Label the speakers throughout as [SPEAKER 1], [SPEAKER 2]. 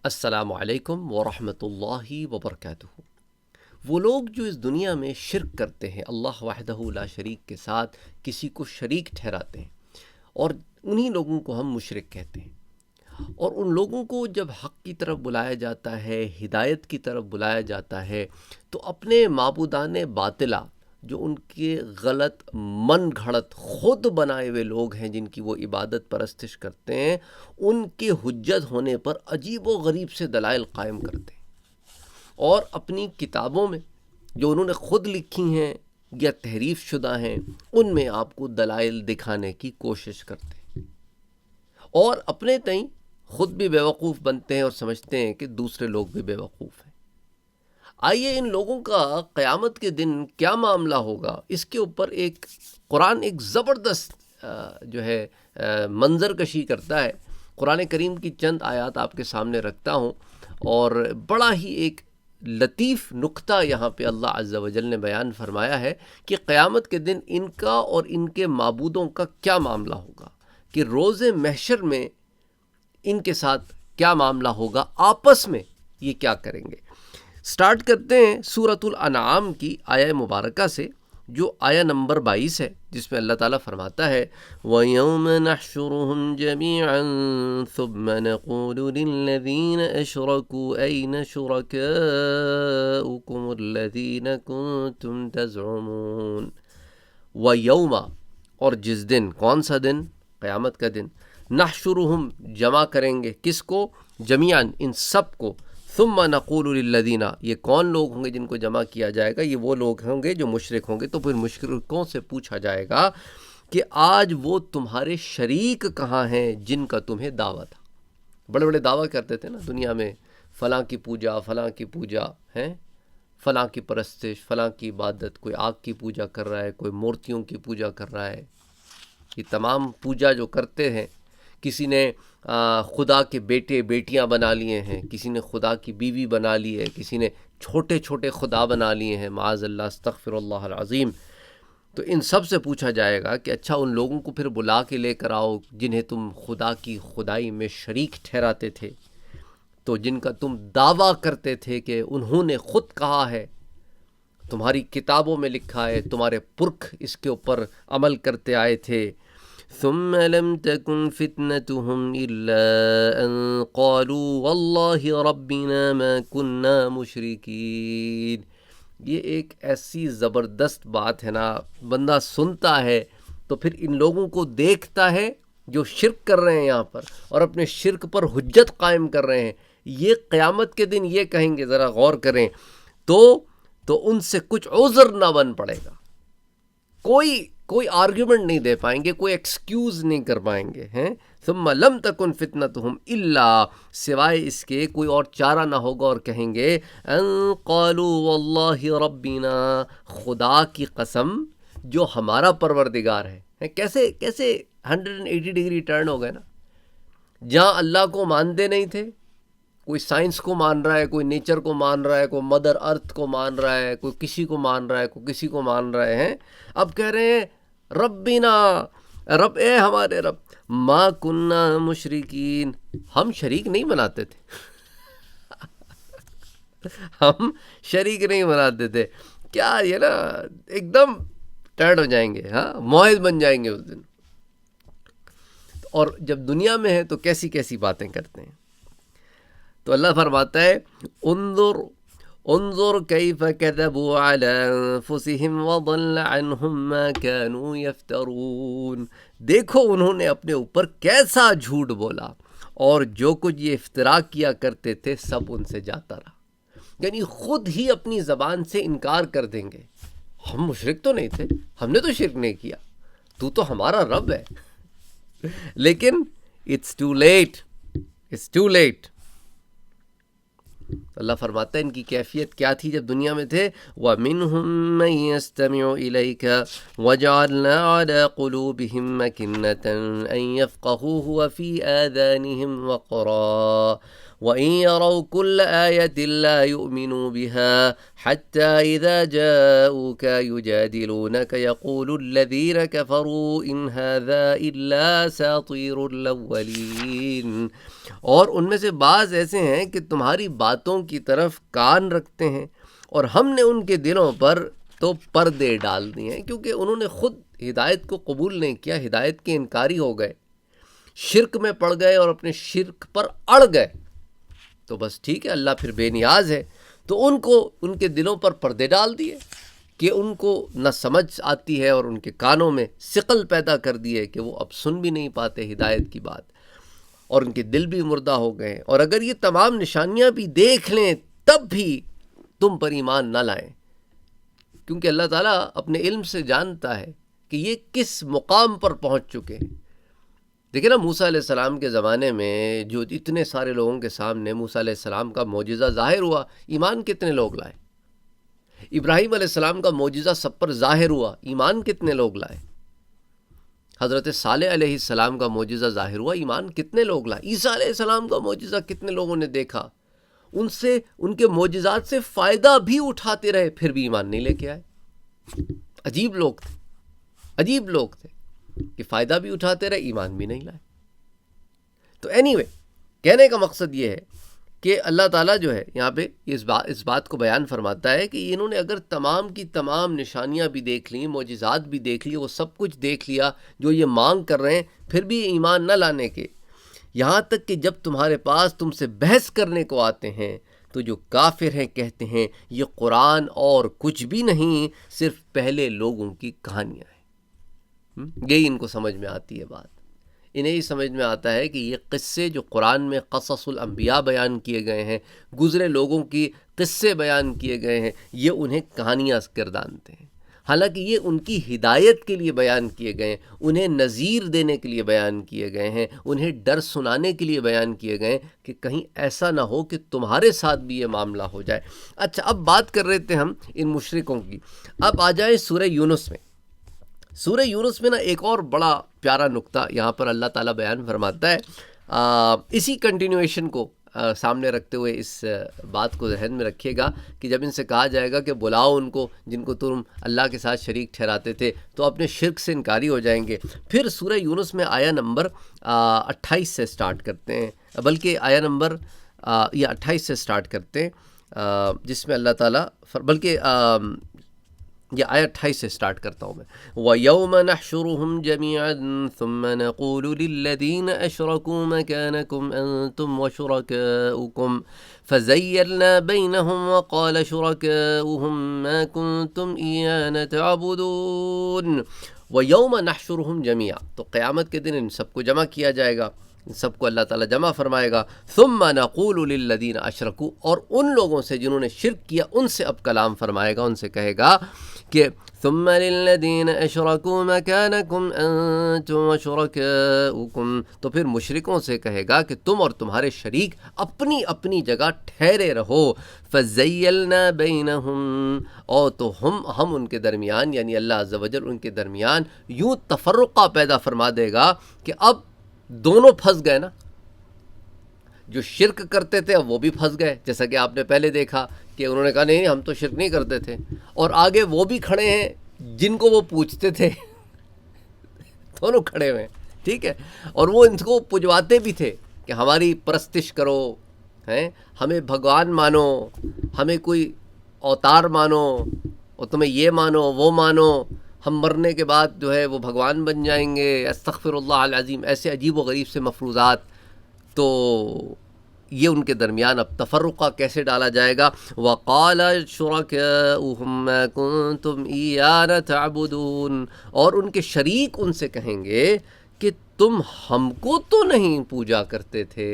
[SPEAKER 1] السلام علیکم ورحمۃ اللہ وبرکاتہ۔ وہ لوگ جو اس دنیا میں شرک کرتے ہیں، اللہ وحدہ لا شریک کے ساتھ کسی کو شریک ٹھہراتے ہیں، اور انہی لوگوں کو ہم مشرک کہتے ہیں۔ اور ان لوگوں کو جب حق کی طرف بلایا جاتا ہے، ہدایت کی طرف بلایا جاتا ہے، تو اپنے معبودان باطلہ جو ان کے غلط من گھڑت خود بنائے ہوئے لوگ ہیں، جن کی وہ عبادت پرستش کرتے ہیں، ان کے حجت ہونے پر عجیب و غریب سے دلائل قائم کرتے ہیں، اور اپنی کتابوں میں جو انہوں نے خود لکھی ہیں یا تحریف شدہ ہیں، ان میں آپ کو دلائل دکھانے کی کوشش کرتے ہیں، اور اپنے تئیں خود بھی بیوقوف بنتے ہیں اور سمجھتے ہیں کہ دوسرے لوگ بھی بیوقوف ہیں۔ آئیے ان لوگوں کا قیامت کے دن کیا معاملہ ہوگا، اس کے اوپر قرآن ایک زبردست منظر کشی کرتا ہے۔ قرآن کریم کی چند آیات آپ کے سامنے رکھتا ہوں، اور بڑا ہی ایک لطیف نقطہ یہاں پہ اللہ عز و جل نے بیان فرمایا ہے کہ قیامت کے دن ان کا اور ان کے معبودوں کا کیا معاملہ ہوگا، کہ روز محشر میں ان کے ساتھ کیا معاملہ ہوگا، آپس میں یہ کیا کریں گے۔ سٹارٹ کرتے ہیں سورۃ الانعام کی آیہ مبارکہ سے، جو آیہ نمبر 22 ہے، جس میں اللہ تعالیٰ فرماتا ہے وَيَوْمَ نَحْشُرُهُمْ جَمِيعًا ثُمَّ نَقُولُ لِلَّذِينَ أَشْرَكُوا أَيْنَ شُرَكَاؤُكُمُ الَّذِينَ كُنتُمْ تَزْعُمُونَ۔ وَيَوْمَ، اور جس دن، کون سا دن؟ قیامت کا دن۔ نحشرہم، جمع کریں گے، کس کو؟ جمیعاً، ان سب کو۔ ثم نقول للذین، یہ کون لوگ ہوں گے جن کو جمع کیا جائے گا؟ یہ وہ لوگ ہوں گے جو مشرک ہوں گے۔ تو پھر مشرکوں سے پوچھا جائے گا کہ آج وہ تمہارے شریک کہاں ہیں جن کا تمہیں دعویٰ تھا؟ بڑے بڑے دعویٰ کرتے تھے نا دنیا میں، فلاں کی پوجا، فلاں کی پوجا ہے، فلاں کی پرستش، فلاں کی عبادت، کوئی آگ کی پوجا کر رہا ہے، کوئی مورتیوں کی پوجا کر رہا ہے۔ یہ تمام پوجا جو کرتے ہیں، کسی نے خدا کے بیٹے بیٹیاں بنا لیے ہیں، کسی نے خدا کی بیوی بنا لی ہے، کسی نے چھوٹے چھوٹے خدا بنا لیے ہیں، معاذ اللہ، استغفر اللہ العظیم۔ تو ان سب سے پوچھا جائے گا کہ اچھا ان لوگوں کو پھر بلا کے لے کر آؤ جنہیں تم خدا کی خدائی میں شریک ٹھہراتے تھے، تو جن کا تم دعویٰ کرتے تھے کہ انہوں نے خود کہا ہے، تمہاری کتابوں میں لکھا ہے، تمہارے پرکھ اس کے اوپر عمل کرتے آئے تھے۔ ثم لم تكن فتنتهم إلا أن قالوا والله ربنا ما كنا مشركين۔ یہ ایک ایسی زبردست بات ہے نا، بندہ سنتا ہے تو پھر ان لوگوں کو دیکھتا ہے جو شرک کر رہے ہیں یہاں پر، اور اپنے شرک پر حجت قائم کر رہے ہیں۔ یہ قیامت کے دن یہ کہیں گے، ذرا غور کریں تو ان سے کچھ عذر نہ بن پڑے گا، کوئی آرگیومنٹ نہیں دے پائیں گے، کوئی ایکسکیوز نہیں کر پائیں گے ہیں۔ ثم لم تکن فتنتہم الا، سوائے اس کے کوئی اور چارہ نہ ہوگا، اور کہیں گے ان قالوا واللہ ربنا، خدا کی قسم جو ہمارا پروردگار ہے۔ کیسے 180 ڈگری ٹرن ہو گئے نا، جہاں اللہ کو مانتے نہیں تھے، کوئی سائنس کو مان رہا ہے، کوئی نیچر کو مان رہا ہے، کوئی مدر ارتھ کو مان رہا ہے، کوئی کسی کو مان رہا ہے، کوئی کسی کو مان رہے ہیں، اب کہہ رہے ہیں ربنا، رب، اے ہمارے رب، ما کننا مشرکین، ہم شریک نہیں بناتے تھے، ہم شریک نہیں بناتے تھے۔ کیا یہ نا ایک دم ٹرڈ ہو جائیں گے، ہاں، موحد بن جائیں گے اس دن، اور جب دنیا میں ہے تو کیسی کیسی باتیں کرتے ہیں۔ تو اللہ فرماتا ہے انظر کیف کذبوا علی انفسہم وضل عنہم ما کانوا یفترون، دیکھو انہوں نے اپنے اوپر کیسا جھوٹ بولا، اور جو کچھ یہ افترا کیا کرتے تھے سب ان سے جاتا رہا۔ یعنی خود ہی اپنی زبان سے انکار کر دیں گے، ہم مشرک تو نہیں تھے، ہم نے تو شرک نہیں کیا، تو ہمارا رب ہے، لیکن it's too late۔ اللہ فرماتا ہے ان کی کیفیت کیا تھی جب دنیا میں تھے، وَمِنْهُمْ مَنْ يَسْتَمِعُ إِلَيْكَ وَجَعَلْنَا عَلَىٰ قُلُوبِهِمْ أَكِنَّةً أَنْ يَفْقَهُوهُ وَفِي آذَانِهِمْ وَقْرًا وَإِن يَرَوْا كُلَّ آيَةٍ لَا يُؤْمِنُوا بِهَا حَتَّى إِذَا جَاءُوكَ يُجَادِلُونَكَ يَقُولُ الَّذِينَ كَفَرُوا إِنْ هَذَا إِلَّا أَسَاطِيرُ الْأَوَّلِينَ، اور ان میں سے بعض ایسے ہیں کہ تمہاری باتوں کی طرف کان رکھتے ہیں، اور ہم نے ان کے دلوں پر تو پردے ڈال دیے ہیں، کیونکہ انہوں نے خود ہدایت کو قبول نہیں کیا، ہدایت کے انکاری ہو گئے، شرک میں پڑ گئے اور اپنے شرک پر اڑ گئے۔ تو بس ٹھیک ہے، اللہ پھر بے نیاز ہے، تو ان کو ان کے دلوں پر پردے ڈال دیے کہ ان کو نہ سمجھ آتی ہے، اور ان کے کانوں میں ثقل پیدا کر دیے کہ وہ اب سن بھی نہیں پاتے ہدایت کی بات، اور ان کے دل بھی مردہ ہو گئے، اور اگر یہ تمام نشانیاں بھی دیکھ لیں تب بھی تم پر ایمان نہ لائیں، کیونکہ اللہ تعالیٰ اپنے علم سے جانتا ہے کہ یہ کس مقام پر پہنچ چکے ہیں۔ دیکھیں نا، موسیٰ علیہ السلام کے زمانے میں جو اتنے سارے لوگوں کے سامنے موسیٰ علیہ السلام کا معجزہ ظاہر ہوا، ایمان کتنے لوگ لائے؟ ابراہیم علیہ السلام کا معجزہ سب پر ظاہر ہوا، ایمان کتنے لوگ لائے؟ حضرت صالح علیہ السلام کا معجزہ ظاہر ہوا، ایمان کتنے لوگ لائے؟ عیسیٰ علیہ السلام کا معجزہ کتنے لوگوں نے دیکھا، ان سے ان کے معجزات سے فائدہ بھی اٹھاتے رہے، پھر بھی ایمان نہیں لے کے آئے۔ عجیب لوگ تھے، عجیب لوگ تھے کہ فائدہ بھی اٹھاتے رہے، ایمان بھی نہیں لائے۔ تو اینی وے، کہنے کا مقصد یہ ہے کہ اللہ تعالیٰ جو ہے یہاں پہ اس بات کو بیان فرماتا ہے کہ انہوں نے اگر تمام کی تمام نشانیاں بھی دیکھ لیں، معجزات بھی دیکھ لی، وہ سب کچھ دیکھ لیا جو یہ مانگ کر رہے ہیں، پھر بھی ایمان نہ لانے کے، یہاں تک کہ جب تمہارے پاس تم سے بحث کرنے کو آتے ہیں تو جو کافر ہیں کہتے ہیں یہ قرآن اور کچھ بھی نہیں، صرف پہلے لوگوں کی کہانیاں ہیں۔ یہی ان کو سمجھ میں آتی ہے بات، انہیں ہی سمجھ میں آتا ہے کہ یہ قصے جو قرآن میں قصص الانبیاء بیان کیے گئے ہیں، گزرے لوگوں کی قصے بیان کیے گئے ہیں، یہ انہیں کہانیاں گردانتے ہیں، حالانکہ یہ ان کی ہدایت کے لیے بیان کیے گئے ہیں، انہیں نذیر دینے کے لیے بیان کیے گئے ہیں، انہیں ڈر سنانے کے لیے بیان کیے گئے ہیں کہ کہیں ایسا نہ ہو کہ تمہارے ساتھ بھی یہ معاملہ ہو جائے۔ اچھا، اب بات کر رہے تھے ہم ان مشرکوں کی، اب آ جائیں سورہ یونس میں۔ سورہ یونس میں نا ایک اور بڑا پیارا نقطہ یہاں پر اللہ تعالیٰ بیان فرماتا ہے، اسی کنٹینویشن کو سامنے رکھتے ہوئے اس بات کو ذہن میں رکھیے گا کہ جب ان سے کہا جائے گا کہ بلاؤ ان کو جن کو تم اللہ کے ساتھ شریک ٹھہراتے تھے، تو اپنے شرک سے انکاری ہو جائیں گے۔ پھر سورہ یونس میں آیا نمبر 28 سے سٹارٹ کرتے ہیں، بلکہ آیا نمبر 28 سے سٹارٹ کرتے ہیں، جس میں اللہ تعالیٰ بلکہ یہ آیت 28 سے سٹارٹ کرتا ہوں میں۔ وَيَوْمَ نَحْشُرُهُمْ جَمِيعًا ثُمَّ نَقُولُ لِلَّذِينَ أَشْرَكُوا مَكَانَكُمْ أَنْتُمْ وَشُرَكَاؤُكُمْ فَزَيَّلْنَا بَيْنَهُمْ وَقَالَ شُرَكَاؤُهُمْ مَا كُنْتُمْ إِيَّانَا تَعْبُدُونَ وَيَوْمَ نَحْشُرُهُمْ جَمِيعًا، تو قیامت کے دن ان سب کو جمع کیا جائے گا، ان سب کو اللہ تعالیٰ جمع فرمائے گا۔ ثُمَّ نَقُولُ لِلَّذِينَ أَشْرَكُوا، اور ان لوگوں سے جنہوں نے شرک کیا ان سے اب کلام فرمائے گا، ان سے کہے گا کہ ثم للذین اشرکوا مکانکم انتم وشرکاؤکم، تو پھر مشرکوں سے کہے گا کہ تم اور تمہارے شریک اپنی اپنی جگہ ٹھہرے رہو۔ فزیلنا بینہم، اور تو ہم ان کے درمیان، یعنی اللہ عز و جل ان کے درمیان یوں تفرقہ پیدا فرما دے گا کہ اب دونوں پھنس گئے نا، جو شرک کرتے تھے اب وہ بھی پھنس گئے، جیسا کہ آپ نے پہلے دیکھا کہ انہوں نے کہا نہیں ہم تو شرک نہیں کرتے تھے، اور آگے وہ بھی کھڑے ہیں جن کو وہ پوچھتے تھے، دونوں کھڑے ہوئے، ٹھیک ہے، اور وہ ان کو پجواتے بھی تھے کہ ہماری پرستش کرو، ہیں ہمیں بھگوان مانو، ہمیں کوئی اوتار مانو، اور تمہیں یہ مانو وہ مانو، ہم مرنے کے بعد جو ہے وہ بھگوان بن جائیں گے، استغفر اللہ العظیم، ایسے عجیب و غریب سے مفروضات۔ تو یہ ان کے درمیان اب تفرقہ کیسے ڈالا جائے گا؟ وَقَالَ شُرَكَاؤُهُمْ مَا كُنْتُمْ إِيَّانَا تَعْبُدُونَ، اور ان کے شریک ان سے کہیں گے کہ تم ہم کو تو نہیں پوجا کرتے تھے،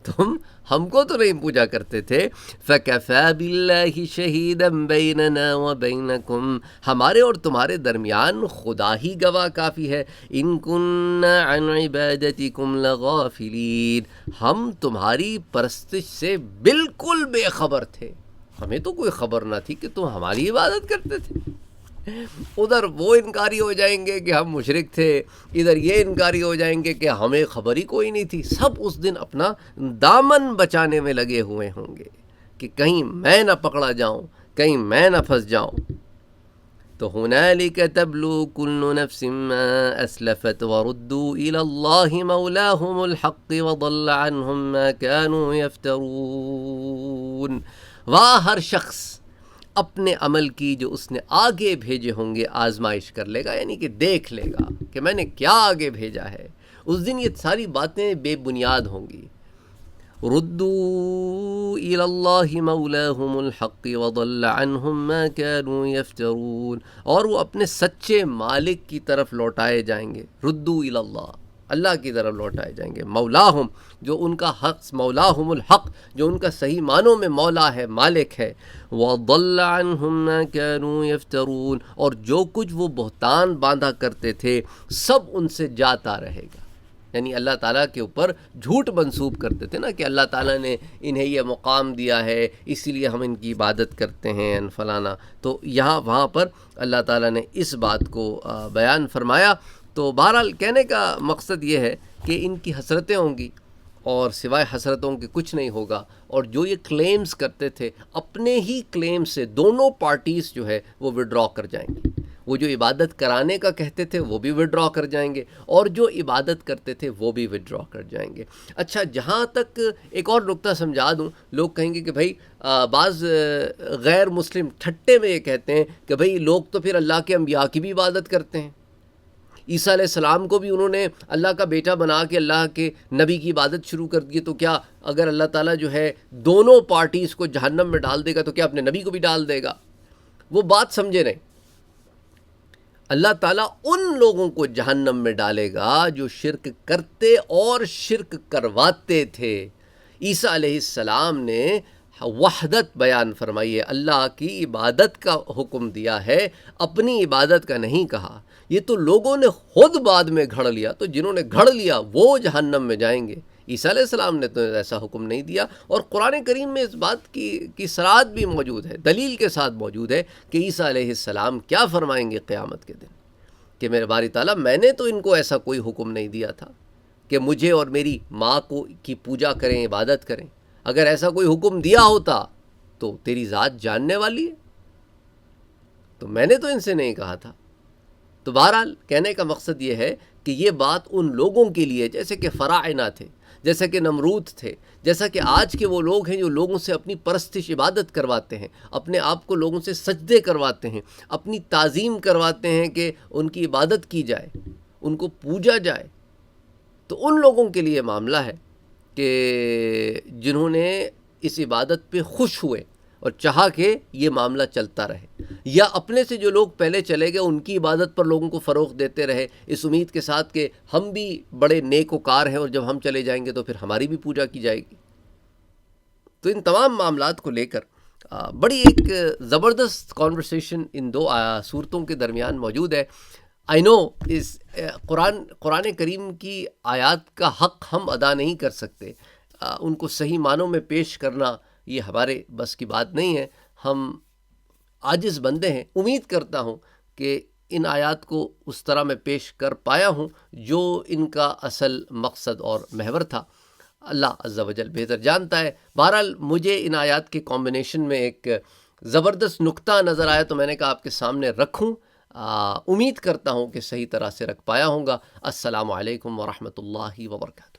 [SPEAKER 1] تم ہم کو تو نہیں پوجا کرتے تھے۔ فَكَفَى بِاللَّهِ شَهِيدًا بَيْنَنَا وَبَيْنَكُمْ، ہمارے اور تمہارے درمیان خدا ہی گواہ کافی ہے۔ إِن كُنَّا عَنْ عِبَادَتِكُمْ لَغَافِلِينَ، ہم تمہاری پرستش سے بالکل بے خبر تھے، ہمیں تو کوئی خبر نہ تھی کہ تم ہماری عبادت کرتے تھے۔ ادھر وہ انکاری ہو جائیں گے کہ ہم مشرک تھے، ادھر یہ انکاری ہو جائیں گے کہ ہمیں خبر ہی کوئی نہیں تھی. سب اس دن اپنا دامن بچانے میں لگے ہوئے ہوں گے کہ کہیں میں نہ پکڑا جاؤں، کہیں میں نہ پھنس جاؤں. تو ہنالک تبلو کل نفس ما اسلفت وردوا الى اللہ مولاہم الحق وضل عنہم ما كانوا یفترون. وہاں ہر شخص اپنے عمل کی جو اس نے آگے بھیجے ہوں گے آزمائش کر لے گا، یعنی کہ دیکھ لے گا کہ میں نے کیا آگے بھیجا ہے. اس دن یہ ساری باتیں بے بنیاد ہوں گی. ردوا الى اللہ مولاہم الحق وضل عنہم ما كانوا یفترون. اور وہ اپنے سچے مالک کی طرف لوٹائے جائیں گے. ردوا الى اللہ، اللہ کی طرف لوٹائے جائیں گے. مولاہم، جو ان کا حق، مولاہم الحق، جو ان کا صحیح معنوں میں مولا ہے، مالک ہے. وضل عنہم ما كانوا یفترون، اور جو کچھ وہ بہتان باندھا کرتے تھے سب ان سے جاتا رہے گا. یعنی اللہ تعالیٰ کے اوپر جھوٹ منسوب کرتے تھے نا کہ اللہ تعالیٰ نے انہیں یہ مقام دیا ہے اسی لیے ہم ان کی عبادت کرتے ہیں فلانا. تو یہاں وہاں پر اللہ تعالیٰ نے اس بات کو بیان فرمایا. تو بہرحال کہنے کا مقصد یہ ہے کہ ان کی حسرتیں ہوں گی اور سوائے حسرتوں کے کچھ نہیں ہوگا. اور جو یہ کلیمز کرتے تھے اپنے ہی کلیم سے دونوں پارٹیز جو ہے وہ وڈرا کر جائیں گے. وہ جو عبادت کرانے کا کہتے تھے وہ بھی وڈرا کر جائیں گے، اور جو عبادت کرتے تھے وہ بھی وڈرا کر جائیں گے. اچھا، جہاں تک ایک اور نقطہ سمجھا دوں. لوگ کہیں گے کہ بھائی بعض غیر مسلم ٹھٹے میں یہ کہتے ہیں کہ بھائی لوگ تو پھر اللہ کے انبیاء کی بھی عبادت کرتے ہیں. عیسیٰ علیہ السلام کو بھی انہوں نے اللہ کا بیٹا بنا کے اللہ کے نبی کی عبادت شروع کر دی. تو کیا اگر اللہ تعالیٰ جو ہے دونوں پارٹیز کو جہنم میں ڈال دے گا تو کیا اپنے نبی کو بھی ڈال دے گا؟ وہ بات سمجھے نہیں. اللہ تعالیٰ ان لوگوں کو جہنم میں ڈالے گا جو شرک کرتے اور شرک کرواتے تھے. عیسیٰ علیہ السلام نے وحدت بیان فرمائی ہے، اللہ کی عبادت کا حکم دیا ہے، اپنی عبادت کا نہیں کہا. یہ تو لوگوں نے خود بعد میں گھڑ لیا، تو جنہوں نے گھڑ لیا وہ جہنم میں جائیں گے. عیسیٰ علیہ السلام نے تو ایسا حکم نہیں دیا. اور قرآن کریم میں اس بات کی صراحت بھی موجود ہے، دلیل کے ساتھ موجود ہے کہ عیسیٰ علیہ السلام کیا فرمائیں گے قیامت کے دن کہ میرے باری تعالیٰ میں نے تو ان کو ایسا کوئی حکم نہیں دیا تھا کہ مجھے اور میری ماں کو کی پوجا کریں، عبادت کریں. اگر ایسا کوئی حکم دیا ہوتا تو تیری ذات جاننے والی ہے، تو میں نے تو ان سے نہیں کہا تھا. تو بہرحال کہنے کا مقصد یہ ہے کہ یہ بات ان لوگوں کے لیے جیسے کہ فراعنہ تھے، جیسا کہ نمرود تھے، جیسا کہ آج کے وہ لوگ ہیں جو لوگوں سے اپنی پرستش عبادت کرواتے ہیں، اپنے آپ کو لوگوں سے سجدے کرواتے ہیں، اپنی تعظیم کرواتے ہیں کہ ان کی عبادت کی جائے، ان کو پوجا جائے. تو ان لوگوں کے لیے معاملہ ہے کہ جنہوں نے اس عبادت پہ خوش ہوئے اور چاہا کہ یہ معاملہ چلتا رہے، یا اپنے سے جو لوگ پہلے چلے گئے ان کی عبادت پر لوگوں کو فروغ دیتے رہے اس امید کے ساتھ کہ ہم بھی بڑے نیک وکار ہیں اور جب ہم چلے جائیں گے تو پھر ہماری بھی پوجا کی جائے گی. تو ان تمام معاملات کو لے کر بڑی ایک زبردست کانورسیشن ان دو صورتوں کے درمیان موجود ہے. آئی نو اس قرآن کریم کی آیات کا حق ہم ادا نہیں کر سکتے، ان کو صحیح معنوں میں پیش کرنا یہ ہمارے بس کی بات نہیں ہے. ہم عاجز بندے ہیں. امید کرتا ہوں کہ ان آیات کو اس طرح میں پیش کر پایا ہوں جو ان کا اصل مقصد اور محور تھا. اللہ عز و جل بہتر جانتا ہے. بہرحال مجھے ان آیات کے کمبینیشن میں ایک زبردست نقطہ نظر آیا تو میں نے کہا آپ کے سامنے رکھوں. امید کرتا ہوں کہ صحیح طرح سے رکھ پایا ہوں گا. السلام علیکم ورحمۃ اللہ وبرکاتہ.